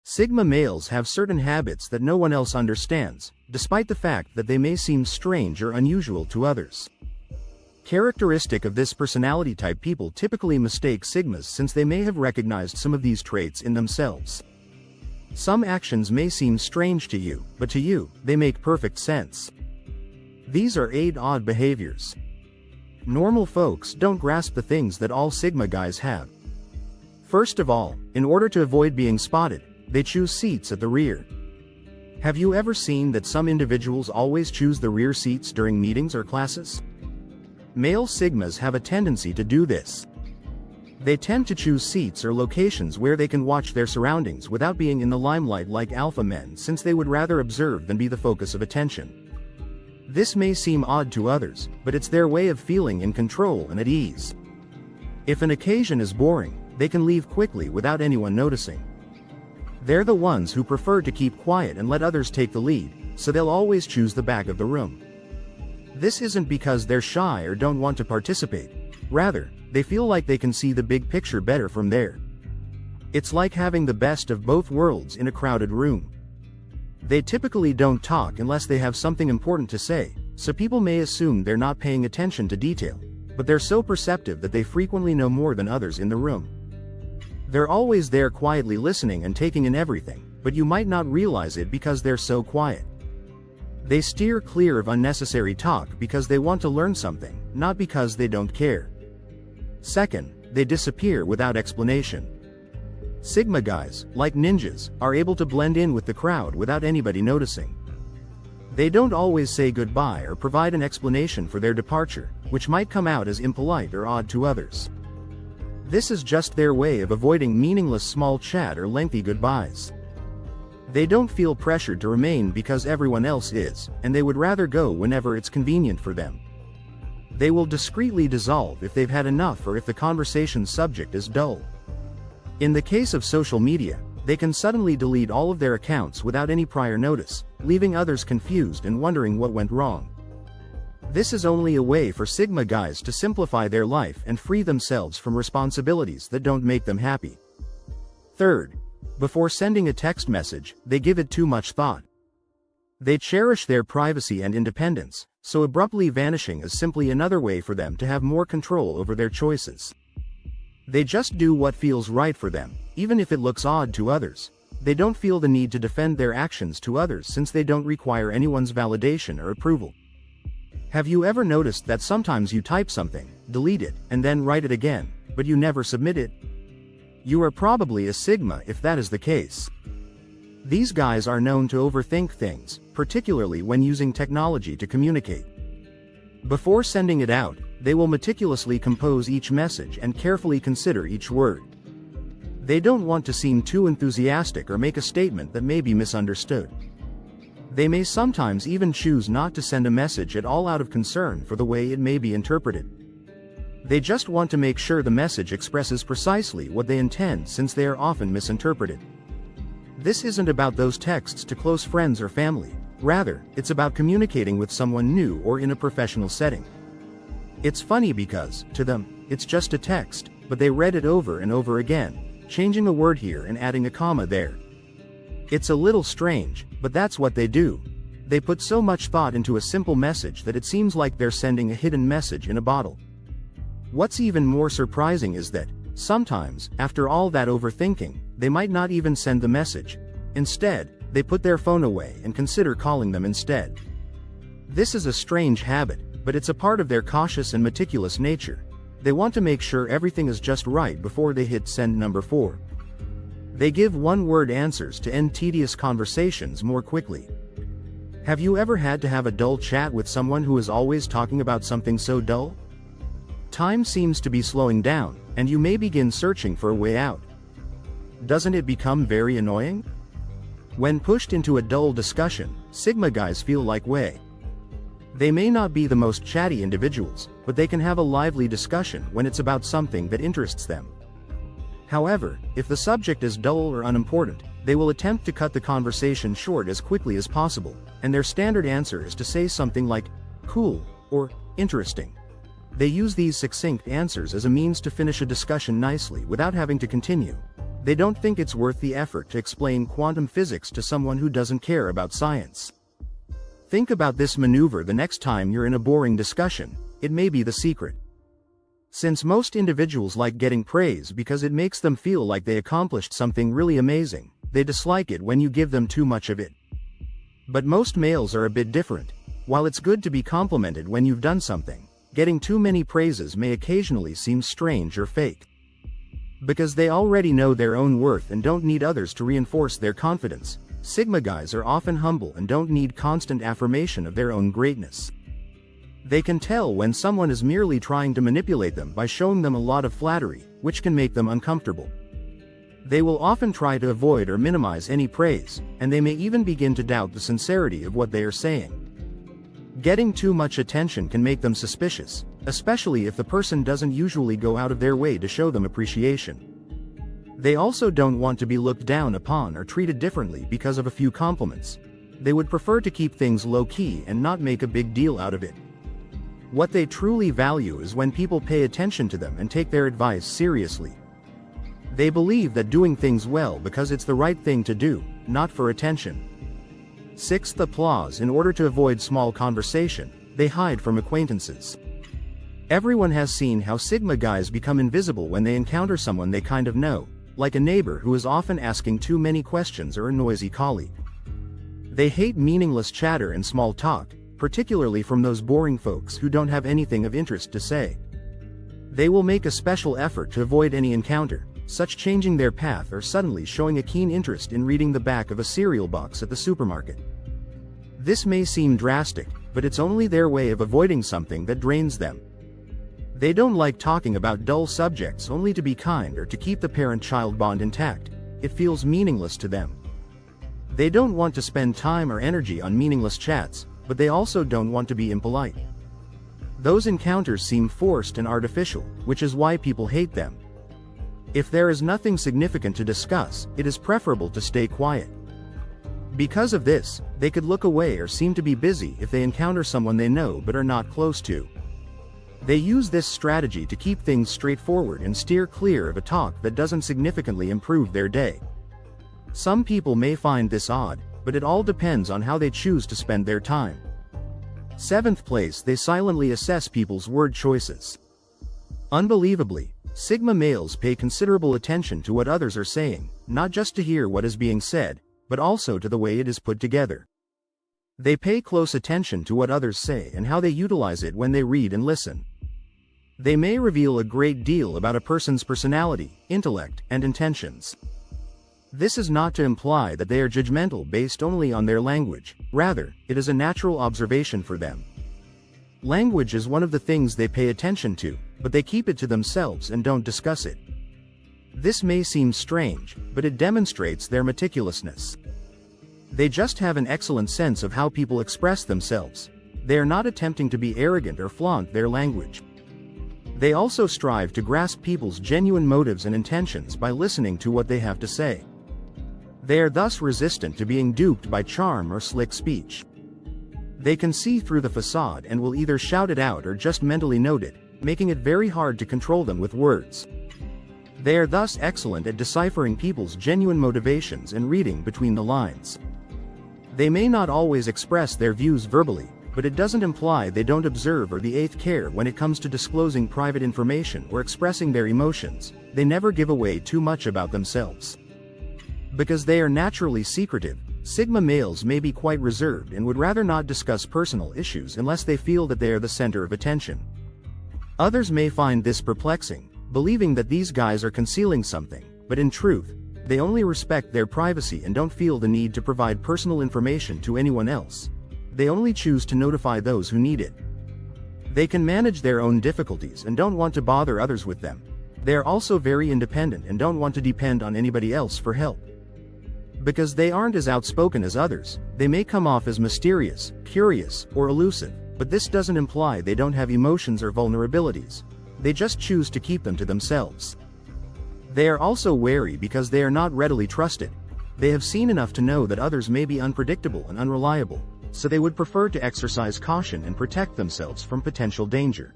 Sigma males have certain habits that no one else understands, despite the fact that they may seem strange or unusual to others. Characteristic of this personality type: people typically mistake Sigmas since they may have recognized some of these traits in themselves. Some actions may seem strange to you, but to you, they make perfect sense. These are 8 odd behaviors. Normal folks don't grasp the things that all Sigma guys have. First of all, in order to avoid being spotted, they choose seats at the rear. Have you ever seen that some individuals always choose the rear seats during meetings or classes? Male Sigmas have a tendency to do this. They tend to choose seats or locations where they can watch their surroundings without being in the limelight like alpha men, since they would rather observe than be the focus of attention. This may seem odd to others, but it's their way of feeling in control and at ease. If an occasion is boring, they can leave quickly without anyone noticing. They're the ones who prefer to keep quiet and let others take the lead, so they'll always choose the back of the room. This isn't because they're shy or don't want to participate. Rather, they feel like they can see the big picture better from there. It's like having the best of both worlds in a crowded room. They typically don't talk unless they have something important to say, so people may assume they're not paying attention to detail, but they're so perceptive that they frequently know more than others in the room. They're always there quietly listening and taking in everything, but you might not realize it because they're so quiet. They steer clear of unnecessary talk because they want to learn something, not because they don't care. Second, they disappear without explanation. Sigma guys, like ninjas, are able to blend in with the crowd without anybody noticing. They don't always say goodbye or provide an explanation for their departure, which might come out as impolite or odd to others. This is just their way of avoiding meaningless small chat or lengthy goodbyes. They don't feel pressured to remain because everyone else is, and they would rather go whenever it's convenient for them. They will discreetly dissolve if they've had enough or if the conversation's subject is dull. In the case of social media, they can suddenly delete all of their accounts without any prior notice, leaving others confused and wondering what went wrong. This is only a way for Sigma guys to simplify their life and free themselves from responsibilities that don't make them happy. Third, before sending a text message, they give it too much thought. They cherish their privacy and independence, so abruptly vanishing is simply another way for them to have more control over their choices. They just do what feels right for them, even if it looks odd to others. They don't feel the need to defend their actions to others since they don't require anyone's validation or approval. Have you ever noticed that sometimes you type something, delete it, and then write it again, but you never submit it? You are probably a Sigma if that is the case. These guys are known to overthink things, particularly when using technology to communicate. Before sending it out, they will meticulously compose each message and carefully consider each word. They don't want to seem too enthusiastic or make a statement that may be misunderstood. They may sometimes even choose not to send a message at all out of concern for the way it may be interpreted. They just want to make sure the message expresses precisely what they intend, since they are often misinterpreted. This isn't about those texts to close friends or family. Rather, it's about communicating with someone new or in a professional setting. It's funny because, to them, it's just a text, but they read it over and over again, changing a word here and adding a comma there. It's a little strange, but that's what they do. They put so much thought into a simple message that it seems like they're sending a hidden message in a bottle. What's even more surprising is that, sometimes, after all that overthinking, they might not even send the message. Instead, they put their phone away and consider calling them instead. This is a strange habit, but it's a part of their cautious and meticulous nature. They want to make sure everything is just right before they hit send. Number 4. They give one-word answers to end tedious conversations more quickly. Have you ever had to have a dull chat with someone who is always talking about something so dull? Time seems to be slowing down, and you may begin searching for a way out. Doesn't it become very annoying? When pushed into a dull discussion, Sigma guys feel like way. They may not be the most chatty individuals, but they can have a lively discussion when it's about something that interests them. However, if the subject is dull or unimportant, they will attempt to cut the conversation short as quickly as possible, and their standard answer is to say something like, cool, or interesting. They use these succinct answers as a means to finish a discussion nicely without having to continue. They don't think it's worth the effort to explain quantum physics to someone who doesn't care about science. Think about this maneuver the next time you're in a boring discussion. It may be the secret. Since most individuals like getting praise because it makes them feel like they accomplished something really amazing, they dislike it when you give them too much of it. But most males are a bit different. While it's good to be complimented when you've done something, getting too many praises may occasionally seem strange or fake. Because they already know their own worth and don't need others to reinforce their confidence, Sigma guys are often humble and don't need constant affirmation of their own greatness. They can tell when someone is merely trying to manipulate them by showing them a lot of flattery, which can make them uncomfortable. They will often try to avoid or minimize any praise, and they may even begin to doubt the sincerity of what they are saying. Getting too much attention can make them suspicious, especially if the person doesn't usually go out of their way to show them appreciation. They also don't want to be looked down upon or treated differently because of a few compliments. They would prefer to keep things low-key and not make a big deal out of it. What they truly value is when people pay attention to them and take their advice seriously. They believe that doing things well because it's the right thing to do, not for attention. 6th, applause. In order to avoid small conversation, they hide from acquaintances. Everyone has seen how Sigma guys become invisible when they encounter someone they kind of know, like a neighbor who is often asking too many questions or a noisy colleague. They hate meaningless chatter and small talk, particularly from those boring folks who don't have anything of interest to say. They will make a special effort to avoid any encounter, such changing their path or suddenly showing a keen interest in reading the back of a cereal box at the supermarket. This may seem drastic, but it's only their way of avoiding something that drains them. They don't like talking about dull subjects only to be kind or to keep the parent-child bond intact. It feels meaningless to them. They don't want to spend time or energy on meaningless chats, but they also don't want to be impolite. Those encounters seem forced and artificial, which is why people hate them. If there is nothing significant to discuss, it is preferable to stay quiet. Because of this, they could look away or seem to be busy if they encounter someone they know but are not close to. They use this strategy to keep things straightforward and steer clear of a talk that doesn't significantly improve their day. Some people may find this odd, but it all depends on how they choose to spend their time. 7th place, they silently assess people's word choices. Unbelievably, Sigma males pay considerable attention to what others are saying, not just to hear what is being said, but also to the way it is put together. They pay close attention to what others say and how they utilize it when they read and listen. They may reveal a great deal about a person's personality, intellect, and intentions. This is not to imply that they are judgmental based only on their language, rather, it is a natural observation for them. Language is one of the things they pay attention to, but they keep it to themselves and don't discuss it. This may seem strange, but it demonstrates their meticulousness. They just have an excellent sense of how people express themselves. They are not attempting to be arrogant or flaunt their language. They also strive to grasp people's genuine motives and intentions by listening to what they have to say. They are thus resistant to being duped by charm or slick speech. They can see through the facade and will either shout it out or just mentally note it, making it very hard to control them with words. They are thus excellent at deciphering people's genuine motivations and reading between the lines. They may not always express their views verbally, but it doesn't imply they don't observe or the eighth care when it comes to disclosing private information or expressing their emotions. They never give away too much about themselves. Because they are naturally secretive, Sigma males may be quite reserved and would rather not discuss personal issues unless they feel that they are the center of attention. Others may find this perplexing, believing that these guys are concealing something, but in truth, they only respect their privacy and don't feel the need to provide personal information to anyone else. They only choose to notify those who need it. They can manage their own difficulties and don't want to bother others with them. They are also very independent and don't want to depend on anybody else for help. Because they aren't as outspoken as others, they may come off as mysterious, curious, or elusive, but this doesn't imply they don't have emotions or vulnerabilities. They just choose to keep them to themselves. They are also wary because they are not readily trusted. They have seen enough to know that others may be unpredictable and unreliable, so they would prefer to exercise caution and protect themselves from potential danger.